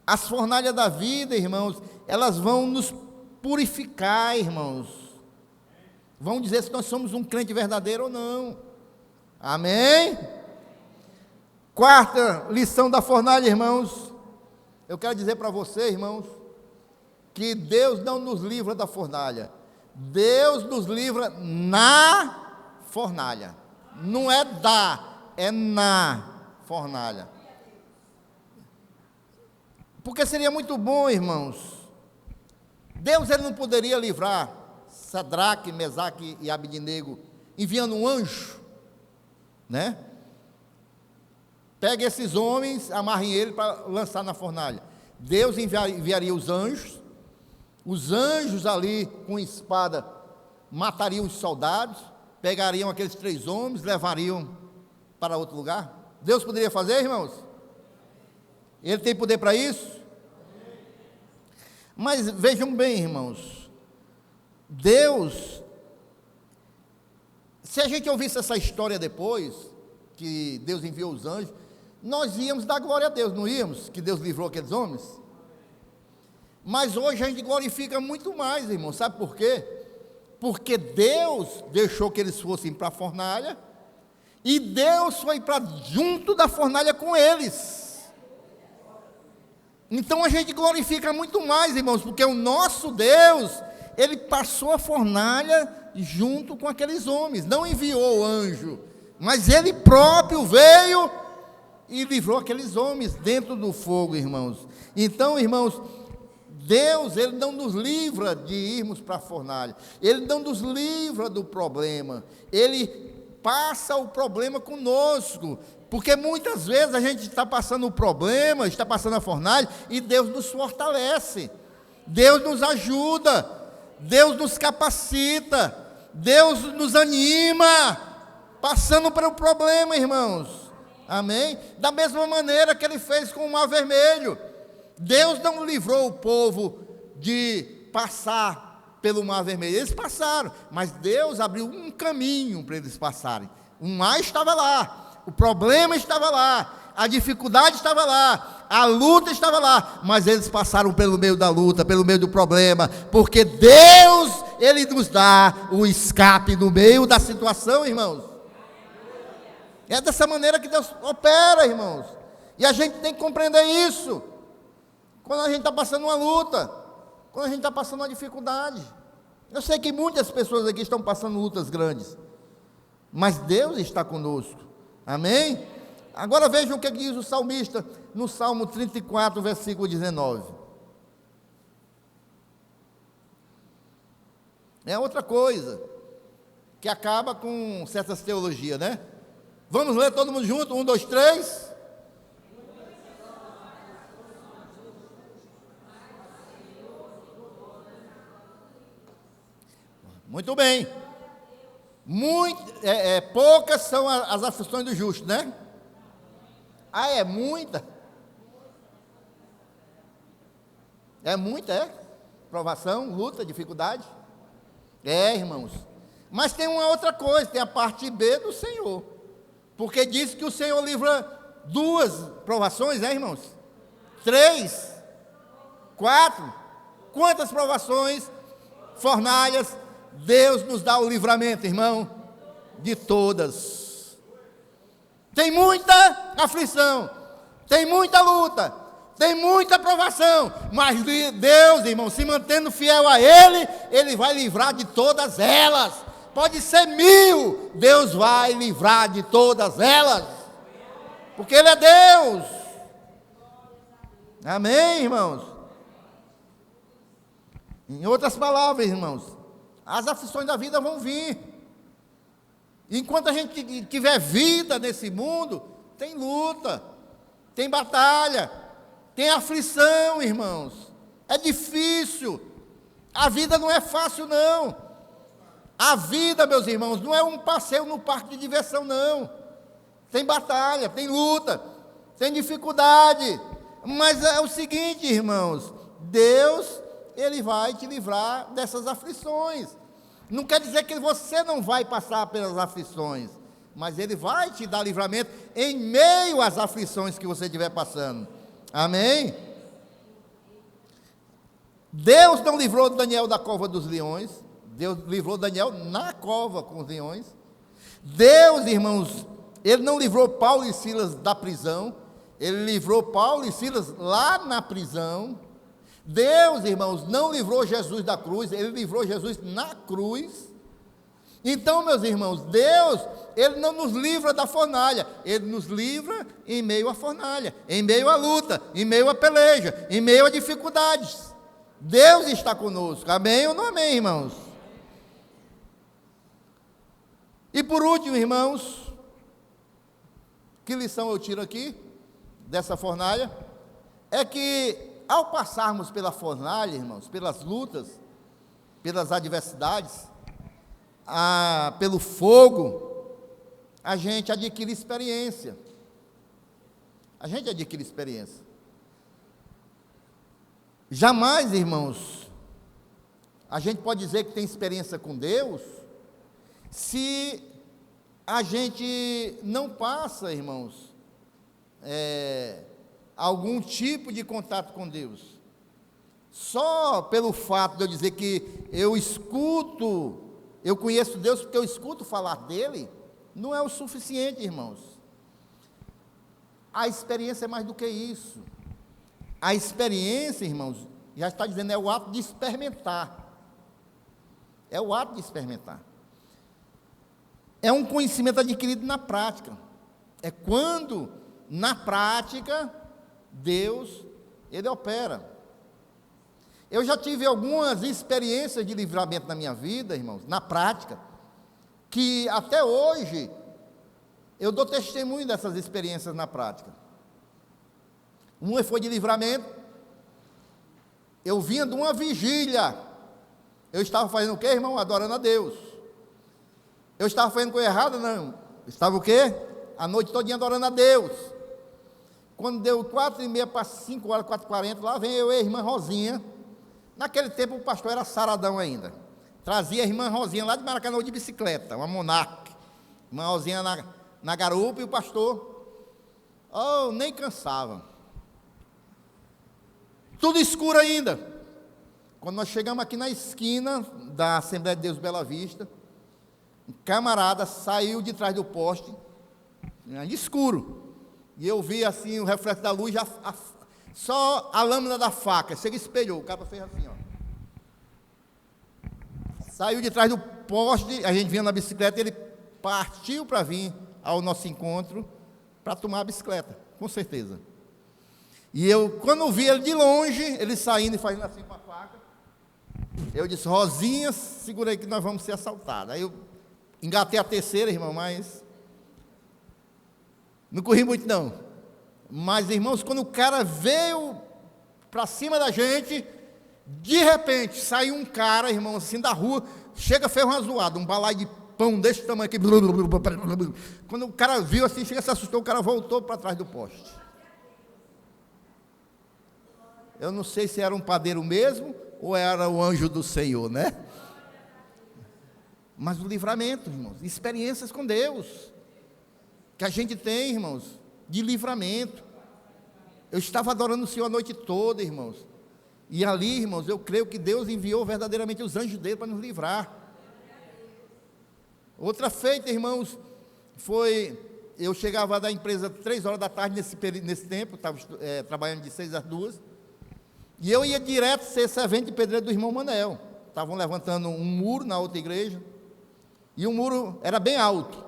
As fornalhas da vida, irmãos, elas vão nos purificar, irmãos. Vão dizer se nós somos um crente verdadeiro ou não. Amém? Quarta lição da fornalha, irmãos. Eu quero dizer para você, irmãos, que Deus não nos livra da fornalha. Deus nos livra na fornalha. Não é é na fornalha. Porque seria muito bom, irmãos. Deus ele não poderia livrar Sadraque, Mesaque e Abednego enviando um anjo, né? Pega esses homens, amarrem ele para lançar na fornalha. Deus enviaria os anjos ali com espada matariam os soldados, pegariam aqueles 3 homens, levariam para outro lugar. Deus poderia fazer, irmãos? Ele tem poder para isso? Mas vejam bem, irmãos, Deus, se a gente ouvisse essa história depois, que Deus enviou os anjos, nós íamos dar glória a Deus, não íamos? Que Deus livrou aqueles homens? Mas hoje a gente glorifica muito mais, irmão, sabe por quê? Porque Deus deixou que eles fossem para a fornalha, e Deus foi para junto da fornalha com eles. Então a gente glorifica muito mais, irmãos, porque o nosso Deus, Ele passou a fornalha junto com aqueles homens, não enviou o anjo, mas Ele próprio veio e livrou aqueles homens dentro do fogo, irmãos. Então, irmãos, Deus, Ele não nos livra de irmos para a fornalha, Ele não nos livra do problema, Ele passa o problema conosco, porque muitas vezes a gente está passando o problema, está passando a fornalha, e Deus nos fortalece, Deus nos ajuda, Deus nos capacita, Deus nos anima, passando pelo problema, irmãos, amém? Da mesma maneira que Ele fez com o Mar Vermelho, Deus não livrou o povo de passar pelo Mar Vermelho, eles passaram, mas Deus abriu um caminho para eles passarem. O mar estava lá, o problema estava lá, a dificuldade estava lá, a luta estava lá, mas eles passaram pelo meio da luta, pelo meio do problema, porque Deus, Ele nos dá o escape no meio da situação, irmãos. É dessa maneira que Deus opera, irmãos, e a gente tem que compreender isso. Quando a gente está passando uma luta, quando a gente está passando uma dificuldade, eu sei que muitas pessoas aqui estão passando lutas grandes, mas Deus está conosco, amém? Agora vejam o que diz o salmista no Salmo 34, versículo 19. É outra coisa que acaba com certas teologias, né? Vamos ler todo mundo junto? 1, 2, 3. Muito bem. Poucas são as aflições do justo, né? Ah, é muita? É muita, é? Provação, luta, dificuldade? É, irmãos. Mas tem uma outra coisa, tem a parte B do Senhor. Porque diz que o Senhor livra 2 provações, né, irmãos? 3, 4. Quantas provações, fornalhas, Deus nos dá o livramento, irmão? De todas. Tem muita aflição, tem muita luta, tem muita provação, mas Deus, irmão, se mantendo fiel a Ele, Ele vai livrar de todas elas. Pode ser 1000, Deus vai livrar de todas elas, porque Ele é Deus. Amém, irmãos? Em outras palavras, irmãos, as aflições da vida vão vir. Enquanto a gente tiver vida nesse mundo, tem luta, tem batalha, tem aflição, irmãos. É difícil. A vida não é fácil, não. A vida, meus irmãos, não é um passeio no parque de diversão, não. Tem batalha, tem luta, tem dificuldade. Mas é o seguinte, irmãos, Deus, Ele vai te livrar dessas aflições. Não quer dizer que você não vai passar pelas aflições, mas Ele vai te dar livramento em meio às aflições que você estiver passando. Amém? Deus não livrou Daniel da cova dos leões, Deus livrou Daniel na cova com os leões. Deus, irmãos, Ele não livrou Paulo e Silas da prisão, Ele livrou Paulo e Silas lá na prisão. Deus, irmãos, não livrou Jesus da cruz, Ele livrou Jesus na cruz. Então, meus irmãos, Deus, Ele não nos livra da fornalha, Ele nos livra em meio à fornalha, em meio à luta, em meio à peleja, em meio a dificuldades. Deus está conosco, amém ou não amém, irmãos? E por último, irmãos, que lição eu tiro aqui, dessa fornalha? É que ao passarmos pela fornalha, irmãos, pelas lutas, pelas adversidades, pelo fogo, a gente adquire experiência. A gente adquire experiência. Jamais, irmãos, a gente pode dizer que tem experiência com Deus, se a gente não passa, irmãos, algum tipo de contato com Deus. Só pelo fato de eu dizer que eu conheço Deus porque eu escuto falar dele, não é o suficiente, irmãos. A experiência é mais do que isso. A experiência, irmãos, já está dizendo, é o ato de experimentar. É o ato de experimentar. É um conhecimento adquirido na prática. É quando, na prática, Deus, Ele opera. Eu já tive algumas experiências de livramento na minha vida, irmãos, na prática, que até hoje eu dou testemunho dessas experiências na prática. Uma foi de livramento. Eu vinha de uma vigília. Eu estava fazendo o quê, irmão? Adorando a Deus. Eu estava fazendo coisa errada? Não. Estava o quê? A noite todinha adorando a Deus. Quando deu 4h30 para 5 horas, 4h40, lá vem eu e a irmã Rosinha. Naquele tempo o pastor era saradão ainda. Trazia a irmã Rosinha lá de Maracanã de bicicleta, uma Monarch. Irmã Rosinha na garupa e o pastor, nem cansava. Tudo escuro ainda. Quando nós chegamos aqui na esquina da Assembleia de Deus Bela Vista, um camarada saiu de trás do poste, escuro. E eu vi assim o reflexo da luz, só a lâmina da faca, chega e espelhou, o cara fez assim, ó. Saiu de trás do poste, a gente vinha na bicicleta, ele partiu para vir ao nosso encontro, para tomar a bicicleta, com certeza. E eu, quando eu vi ele de longe, ele saindo e fazendo assim com a faca, eu disse: Rosinha, segura aí que nós vamos ser assaltados. Aí eu engatei a terceira, irmão, mas não corri muito não. Mas, irmãos, quando o cara veio para cima da gente, de repente saiu um cara, irmão, assim da rua, chega, fez uma zoada, um balaio de pão desse tamanho aqui. Quando o cara viu assim, chega, se assustou, o cara voltou para trás do poste. Eu não sei se era um padeiro mesmo ou era o anjo do Senhor, né? Mas o livramento, irmãos, experiências com Deus que a gente tem, irmãos, de livramento. Eu estava adorando o Senhor a noite toda, irmãos, e ali, irmãos, eu creio que Deus enviou verdadeiramente os anjos dele para nos livrar. Outra feita, irmãos, foi, eu chegava da empresa 3 horas da tarde nesse tempo, estava trabalhando de 6 às 2, e eu ia direto ser servente de pedreiro do irmão Manel. Estavam levantando um muro na outra igreja, e o muro era bem alto,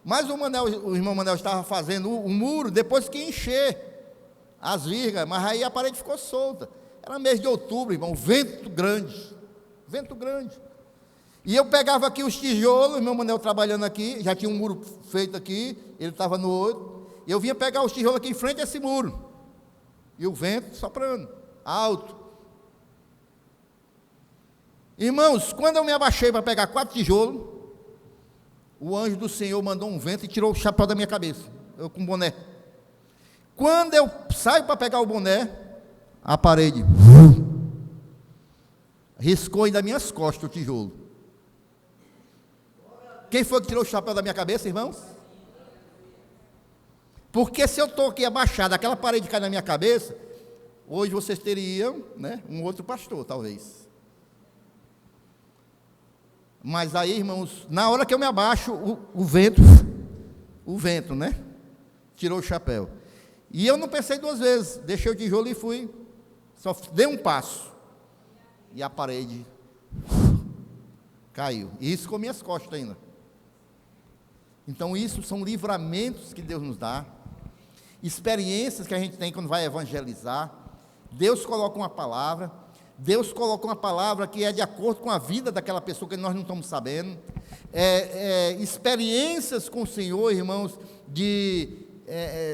mas o irmão Manel estava fazendo o muro depois que encher as vigas, mas aí a parede ficou solta. Era mês de outubro, irmão, vento grande, e eu pegava aqui os tijolos, o irmão Manel trabalhando aqui, já tinha um muro feito aqui, ele estava no outro, e eu vinha pegar os tijolos aqui em frente a esse muro, e o vento soprando, alto. Irmãos, quando eu me abaixei para pegar 4 tijolos, o anjo do Senhor mandou um vento e tirou o chapéu da minha cabeça, eu com boné. Quando eu saio para pegar o boné, a parede riscou ainda minhas costas o tijolo. Quem foi que tirou o chapéu da minha cabeça, irmãos? Porque se eu estou aqui abaixado, aquela parede cai na minha cabeça, hoje vocês teriam, né, um outro pastor, talvez. Mas aí, irmãos, na hora que eu me abaixo, o vento, né, tirou o chapéu. E eu não pensei 2 vezes, deixei o tijolo e fui, só dei um passo, e a parede caiu, e isso com minhas costas ainda. Então isso são livramentos que Deus nos dá, experiências que a gente tem quando vai evangelizar. Deus coloca uma palavra, Deus coloca uma palavra que é de acordo com a vida daquela pessoa que nós não estamos sabendo, experiências com o Senhor, irmãos, de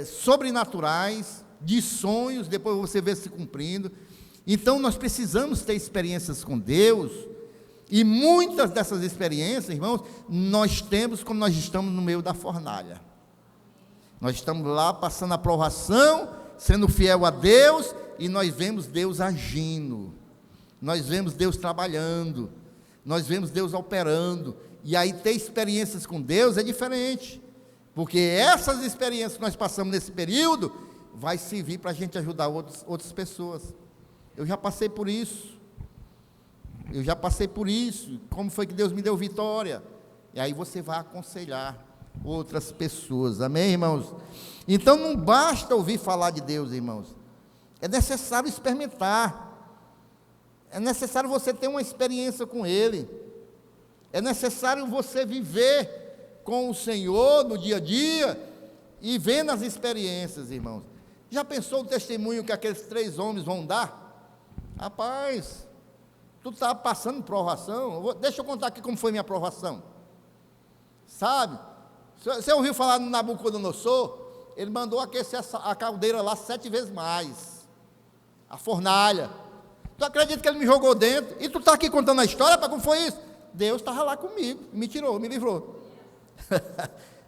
sobrenaturais, de sonhos, depois você vê se cumprindo. Então nós precisamos ter experiências com Deus, e muitas dessas experiências, irmãos, nós temos quando nós estamos no meio da fornalha. Nós estamos lá passando a provação, sendo fiel a Deus, e nós vemos Deus agindo, nós vemos Deus trabalhando, nós vemos Deus operando, e aí ter experiências com Deus é diferente, porque essas experiências que nós passamos nesse período, vai servir para a gente ajudar outras pessoas. Eu já passei por isso, como foi que Deus me deu vitória, e aí você vai aconselhar outras pessoas, amém, irmãos? Então não basta ouvir falar de Deus, irmãos, é necessário experimentar, é necessário você ter uma experiência com Ele, é necessário você viver com o Senhor no dia a dia, e vendo as experiências, irmãos. Já pensou o testemunho que aqueles 3 homens vão dar? Rapaz, tu está passando provação, deixa eu contar aqui como foi minha provação, sabe? Você ouviu falar no Nabucodonosor? Ele mandou aquecer a caldeira lá 7 vezes mais, a fornalha. Tu acredita que ele me jogou dentro? E tu está aqui contando a história, para como foi isso? Deus estava lá comigo, me tirou, me livrou.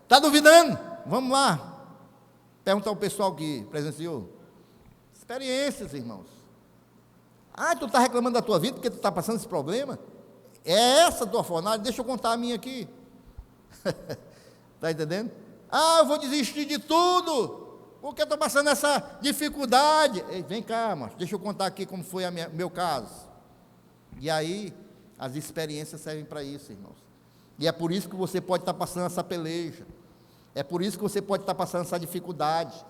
Está duvidando? Vamos lá perguntar ao pessoal que presenciou. Experiências, irmãos. Tu está reclamando da tua vida porque tu está passando esse problema? É essa a tua fornalha? Deixa eu contar a minha aqui. Está entendendo? Eu vou desistir de tudo, porque eu estou passando essa dificuldade. Ei, vem cá, mas deixa eu contar aqui como foi meu caso. E aí, as experiências servem para isso, irmãos. E é por isso que você pode estar passando essa peleja. É por isso que você pode estar passando essa dificuldade.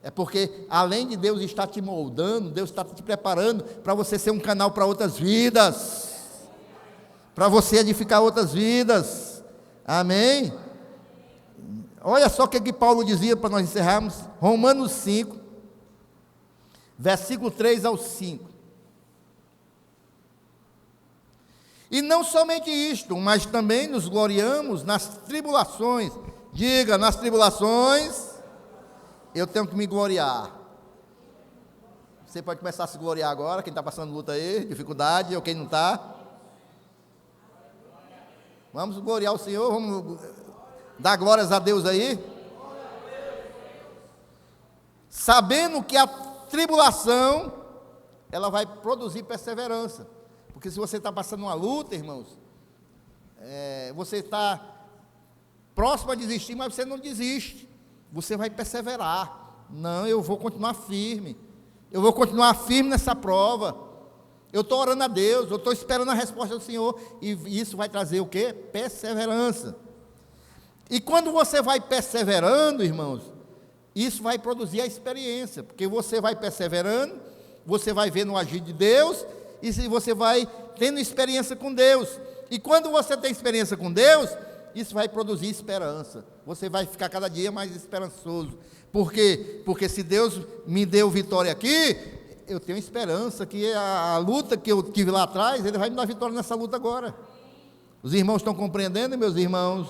É porque, além de Deus estar te moldando, Deus está te preparando para você ser um canal para outras vidas, para você edificar outras vidas. Amém? Olha só o que Paulo dizia para nós encerrarmos. Romanos 5, versículo 3 ao 5. E não somente isto, mas também nos gloriamos nas tribulações. Diga, nas tribulações, eu tenho que me gloriar. Você pode começar a se gloriar agora, quem está passando luta aí, dificuldade, ou quem não está. Vamos gloriar o Senhor, vamos dar glórias a Deus aí. Sabendo que a tribulação, ela vai produzir perseverança. Porque se você está passando uma luta, irmãos, você está próximo a desistir, mas você não desiste. Você vai perseverar. Não, eu vou continuar firme. Eu vou continuar firme nessa prova. Eu estou orando a Deus, eu estou esperando a resposta do Senhor. E isso vai trazer o quê? Perseverança. E quando você vai perseverando, irmãos, isso vai produzir a experiência. Porque você vai perseverando, você vai vendo o agir de Deus, e você vai tendo experiência com Deus. E quando você tem experiência com Deus, isso vai produzir esperança. Você vai ficar cada dia mais esperançoso. Por quê? Porque se Deus me deu vitória aqui, eu tenho esperança que a luta que eu tive lá atrás, Ele vai me dar vitória nessa luta agora. Os irmãos estão compreendendo, meus irmãos?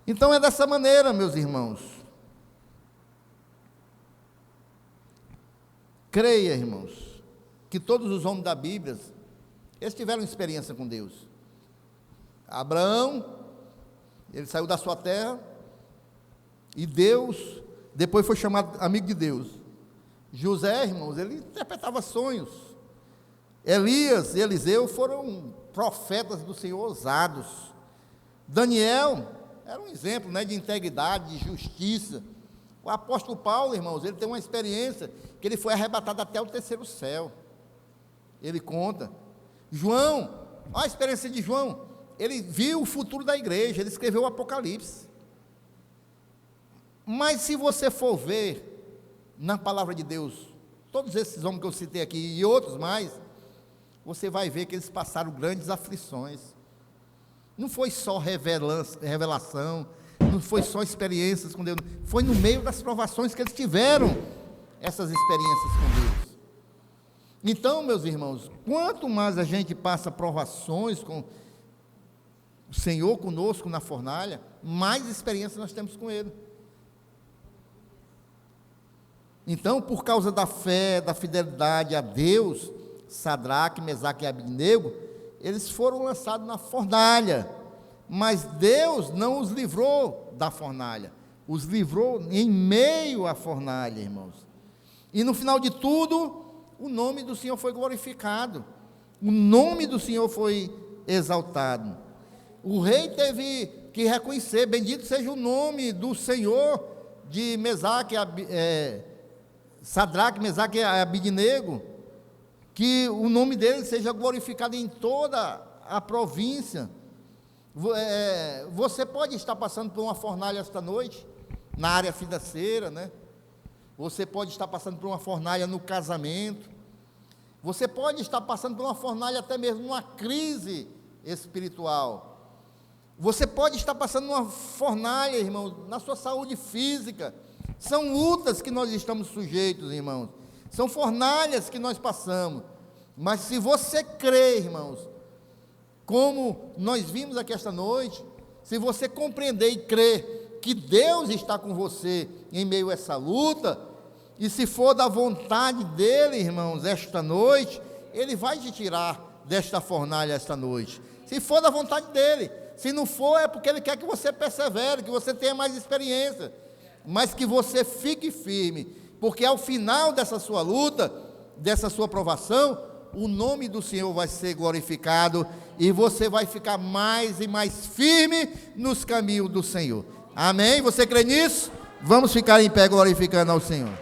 Então é dessa maneira, meus irmãos. Creia, irmãos, que todos os homens da Bíblia, eles tiveram experiência com Deus. Abraão, ele saiu da sua terra, e Deus, depois foi chamado amigo de Deus. José, irmãos, ele interpretava sonhos. Elias e Eliseu foram profetas do Senhor ousados. Daniel era um exemplo, de integridade, de justiça. O apóstolo Paulo, irmãos, ele tem uma experiência que ele foi arrebatado até o terceiro céu. Ele conta. João, olha a experiência de João. Ele viu o futuro da igreja, ele escreveu o Apocalipse. Mas se você for ver na palavra de Deus, todos esses homens que eu citei aqui e outros mais, você vai ver que eles passaram grandes aflições. Não foi só revelação, não foi só experiências com Deus, foi no meio das provações que eles tiveram essas experiências com Deus. Então, meus irmãos, quanto mais a gente passa provações com o Senhor conosco na fornalha, mais experiência nós temos com Ele. Então, por causa da fé, da fidelidade a Deus, Sadraque, Mesaque e Abednego, eles foram lançados na fornalha, mas Deus não os livrou da fornalha, os livrou em meio à fornalha, irmãos. E no final de tudo, o nome do Senhor foi glorificado, o nome do Senhor foi exaltado. O rei teve que reconhecer, bendito seja o nome do Senhor de Sadraque, Mesaque e Abednego, que o nome dele seja glorificado em toda a província. Você pode estar passando por uma fornalha esta noite, na área financeira, Você pode estar passando por uma fornalha no casamento. Você pode estar passando por uma fornalha até mesmo numa crise espiritual. Você pode estar passando uma fornalha, irmão, na sua saúde física. São lutas que nós estamos sujeitos, irmãos. São fornalhas que nós passamos. Mas se você crê, irmãos, como nós vimos aqui esta noite, se você compreender e crer que Deus está com você em meio a essa luta, e se for da vontade dEle, irmãos, esta noite, Ele vai te tirar desta fornalha esta noite. Se for da vontade dEle. Se não for, é porque Ele quer que você persevere, que você tenha mais experiência, mas que você fique firme, porque ao final dessa sua luta, dessa sua provação, o nome do Senhor vai ser glorificado, e você vai ficar mais e mais firme nos caminhos do Senhor. Amém? Você crê nisso? Vamos ficar em pé glorificando ao Senhor.